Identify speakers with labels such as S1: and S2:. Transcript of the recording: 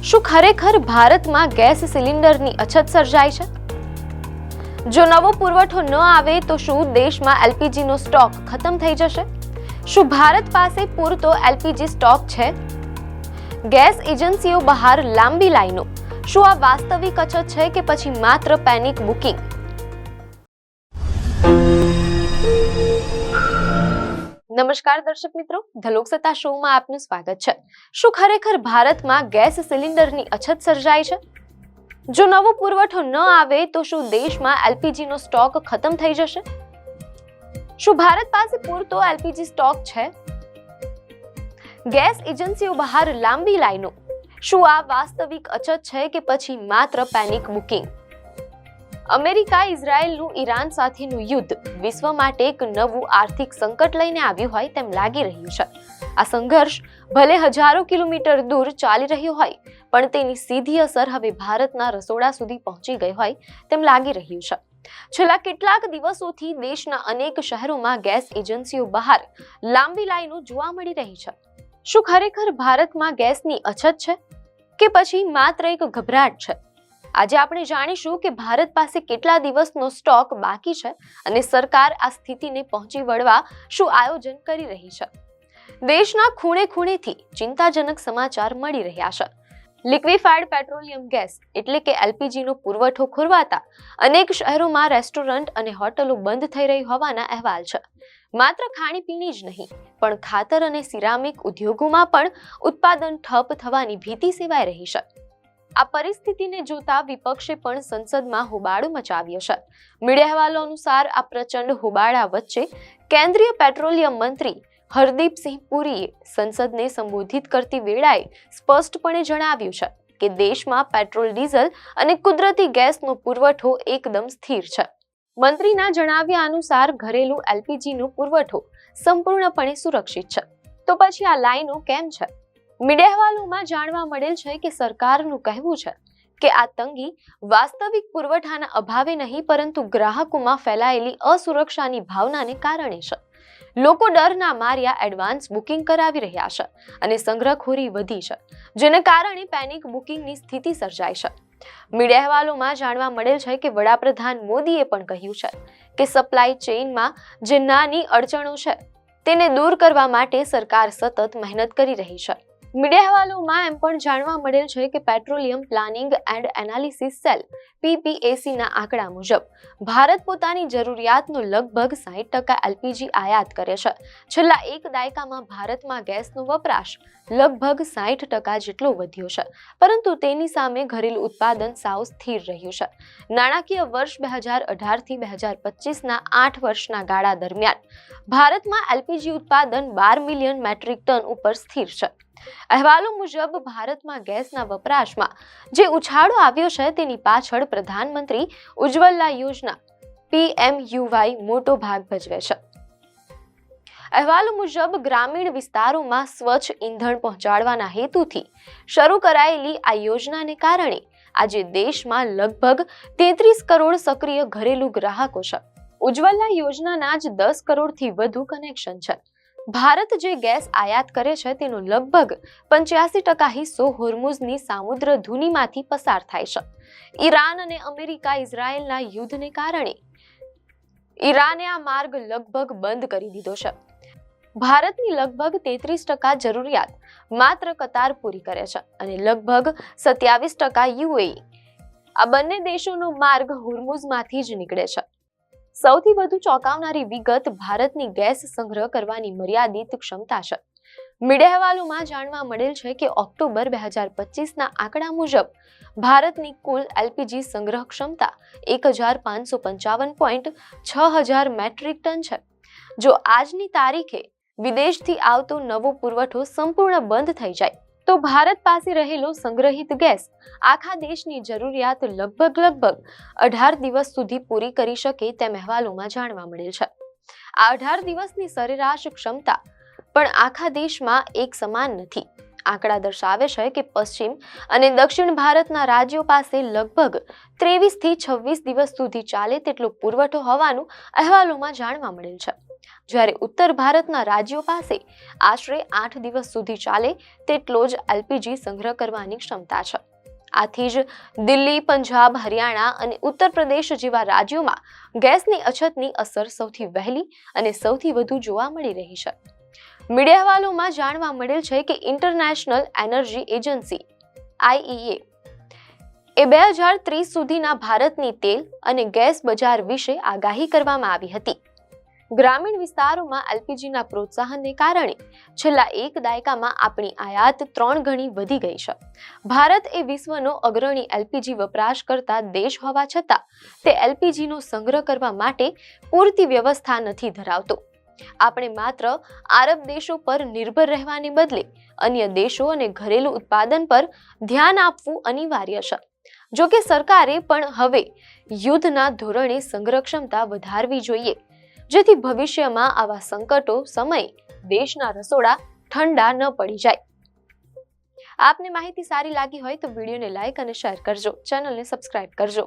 S1: શું ખરેખર ભારતમાં ગેસ સિલિન્ડરની અછત સર્જાય છે? જો નવો પુરવઠો ન આવે તો શું દેશમાં એલપીજીનો સ્ટોક ખતમ થઈ જશે? શું ભારત પાસે પૂરતો એલપીજી સ્ટોક છે? ગેસ એજન્સીઓ બહાર લાંબી લાઈનો, શું આ વાસ્તવિક અછત છે કે પછી માત્ર પેનિક બુકિંગ? નમસ્કાર દર્શક મિત્રો, ધ લોકસત્તા શોમાં આપનું સ્વાગત છે. શું ખરેખર ભારતમાં ગેસ સિલિન્ડરની અછત સર્જાય છે? જો નવો પુરવઠો ન આવે તો શું દેશમાં એલપીજીનો સ્ટોક ખતમ થઈ જશે? શું ભારત પાસે પૂરતો એલપીજી સ્ટોક છે? ગેસ એજન્સીઓ બહાર લાંબી લાઈનો, શું આ વાસ્તવિક અછત છે કે પછી માત્ર પેનિક બુકિંગ? અમેરિકા ઇઝરાયેલનું ઈરાન સાથેનું યુદ્ધ વિશ્વ માટે એક નવું આર્થિક સંકટ લઈને આવ્યું હોય તેમ લાગી રહ્યું છે. આ સંઘર્ષ ભલે હજારો કિલોમીટર દૂર ચાલી રહ્યો હોય, પણ તેની સીધી અસર હવે ભારતના રસોડા સુધી પહોંચી ગઈ હોય તેમ લાગી રહ્યું છે. છેલ્લા કેટલાક દિવસોથી દેશના અનેક શહેરોમાં ગેસ એજન્સીઓ બહાર લાંબી લાઈનો જોવા મળી રહી છે. શું ખરેખર ભારતમાં ગેસની અછત છે કે પછી માત્ર એક ગભરાટ છે? આજે આપણે જાણીશું કે ભારત પાસે કેટલા દિવસનો સ્ટોક બાકી છે અને સરકાર આ સ્થિતિને પહોંચી વળવા શું આયોજન કરી રહી છે. દેશના ખૂણે ખૂણેથી ચિંતાજનક સમાચાર મળી રહ્યા છે. લિક્વિફાઈડ પેટ્રોલિયમ ગેસ એટલે કે એલપીજીનો પુરવઠો ખોરવાતા અનેક શહેરોમાં રેસ્ટોરન્ટ અને હોટલો બંધ થઈ રહી હોવાના અહેવાલ છે. માત્ર ખાણીપીણી જ નહીં, પણ ખાતર અને સિરામિક ઉદ્યોગોમાં પણ ઉત્પાદન ઠપ થવાની ભીતિ સેવાઈ રહી છે. આ પરિસ્થિતિને જોતા વિપક્ષે પણ સંસદમાં હોબાળો મચાવ્યો છે. મીડિયા અહેવાલો અનુસાર આ પ્રચંડ હોબાળા વચ્ચે કેન્દ્રીય પેટ્રોલિયમ મંત્રી હરદીપસિંહ પુરીએ સંસદને સંબોધિત કરતી વેળાએ સ્પષ્ટપણે જણાવ્યું છે કે દેશમાં પેટ્રોલ, ડીઝલ અને કુદરતી ગેસનો પુરવઠો એકદમ સ્થિર છે. મંત્રીના જણાવ્યા અનુસાર ઘરેલું એલપીજીનો પુરવઠો સંપૂર્ણપણે સુરક્ષિત છે. તો પછી આ લાઈનો કેમ છે? મીડિયા અહેવાલોમાં જાણવા મળેલ છે કે સરકારનું કહેવું છે કે આ તંગી વાસ્તવિક પુરવઠાના અભાવે નહીં, પરંતુ ગ્રાહકોમાં ફેલાયેલી અસુરક્ષાની ભાવનાને કારણે છે. લોકો ડરના માર્યા એડવાન્સ બુકિંગ કરાવી રહ્યા છે અને સંગ્રહખોરી વધી છે, જેને કારણે પેનિક બુકિંગની સ્થિતિ સર્જાય છે. મીડિયા અહેવાલોમાં જાણવા મળેલ છે કે વડાપ્રધાન મોદીએ પણ કહ્યું છે કે સપ્લાય ચેઇનમાં જે નાની અડચણો છે તેને દૂર કરવા માટે સરકાર સતત મહેનત કરી રહી છે. મીડિયા અહેવાલોમાં એમ પણ જાણવા મળેલ છે કે petroleum planning and analysis cell PPAC ના આંકડા મુજબ ભારત પોતાની જરૂરિયાતનો લગભગ 60% એલપીજી આયાત કરે છે. છેલ્લા એક દાયકામાં ભારતમાં ગેસનો વપરાશ લગભગ 60% જેટલો વધ્યો છે, પરંતુ તેની સામે ઘરેલું ઉત્પાદન સાવ સ્થિર રહ્યું છે. નાણાકીય વર્ષ 2018 થી 2025ના 8 વર્ષના ગાળા દરમિયાન ભારતમાં એલપીજી ઉત્પાદન 12 મિલિયન મેટ્રિક ટન ઉપર સ્થિર છે. અહેવાલો મુજબ ભારતમાં ગેસના વપરાશમાં જે ઉછાળો આવ્યો છે તેની પાછળ પ્રધાનમંત્રી ઉજ્જવલા યોજના PMUY મોટો ભાગ ભજવે છે. અહેવાલો મુજબ ગ્રામીણ વિસ્તારોમાં સ્વચ્છ ઈંધણ પહોંચાડવાના હેતુથી શરૂ કરાયેલી આ યોજનાને કારણે આજે દેશમાં લગભગ 33 કરોડ સક્રિય ઘરેલું ગ્રાહકો છે. ઉજ્જવલા યોજનાના જ 10 કરોડથી વધુ કનેક્શન છે. ભારત જે ગેસ આયાત કરે છે તેનો લગભગ 85% હિસ્સો હોર્મુઝની સામુદ્ર ધુનીમાંથી પસાર થાય છે. ઈરાન અને અમેરિકા ઇઝરાયેલના યુદ્ધને કારણે ઈરાને આ માર્ગ લગભગ બંધ કરી દીધો છે. ભારતની લગભગ 33% જરૂરિયાત માત્ર કતાર પૂરી કરે છે અને લગભગ 27% UAE. આ બંને દેશોનો માર્ગ હોર્મુઝમાંથી જ નીકળે છે. સૌથી વધુ ચોંકાવનારી વિગત ભારતની ગેસ સંગ્રહ કરવાની મર્યાદિત ક્ષમતા છે. મીડિયા અહેવાલોમાં જાણવા મળેલ છે કે ઓક્ટોબર 2025ના આંકડા મુજબ ભારતની કુલ એલપીજી સંગ્રહ ક્ષમતા 1555.6000 મેટ્રિક ટન છે. જો આજની તારીખે વિદેશથી આવતો નવો પુરવઠો સંપૂર્ણ બંધ થઈ જાય તો ભારત પાસે રહેલો સંગ્રહિત ગેસ આખા દેશની જરૂરિયાત લગભગ 18 દિવસ સુધી પૂરી કરી શકે તેમ અહેવાલોમાં જાણવા મળેલ છે. આ 18 દિવસની સરેરાશ ક્ષમતા પણ આખા દેશમાં એક સમાન નથી. આંકડા દર્શાવે છે કે પશ્ચિમ અને દક્ષિણ ભારતના રાજ્યો પાસે લગભગ 23 થી 26 દિવસ સુધી ચાલે તેટલો પુરવઠો હોવાનું અહેવાલોમાં જાણવા મળેલ છે. જ્યારે ઉત્તર ભારતના રાજ્યો પાસે આશરે 8 દિવસ સુધી ચાલે તેટલો જ એલપીજી સંગ્રહ કરવાની ક્ષમતા છે. આથી જ દિલ્હી, પંજાબ, હરિયાણા અને ઉત્તર પ્રદેશ જેવા રાજ્યોમાં ગેસની અછતની અસર સૌથી વહેલી અને સૌથી વધુ જોવા મળી રહી છે. મીડિયા અહેવાલોમાં જાણવા મળેલ છે કે ઇન્ટરનેશનલ એનર્જી એજન્સી IEA એ 2030 સુધીના ભારતની તેલ અને ગેસ બજાર વિશે આગાહી કરવામાં આવી હતી. ગ્રામીણ વિસ્તારોમાં એલપીજીના પ્રોત્સાહનને કારણે છેલ્લા એક દાયકામાં આપણી આયાત 3 ગણી વધી ગઈ છે. ભારત એ વિશ્વનો અગ્રણી એલપીજી વપરાશકર્તા દેશ હોવા છતાં તે એલપીજીનો સંગ્રહ કરવા માટે પૂરતી વ્યવસ્થા નથી ધરાવતો. આપણે માત્ર આરબ દેશો પર નિર્ભર રહેવાને બદલે અન્ય દેશો અને ઘરેલું ઉત્પાદન પર ધ્યાન આપવું અનિવાર્ય છે. જો કે સરકારે પણ હવે યુદ્ધના ધોરણે સંગ્રહ ક્ષમતા વધારવી જોઈએ, જેથી ભવિષ્યમાં આવા સંકટો સમયે દેશના રસોડા ઠંડા ન પડી જાય. આપને માહિતી સારી લાગી હોય તો વિડીયોને લાઈક અને શેર કરજો, ચેનલને સબસ્ક્રાઇબ કરજો.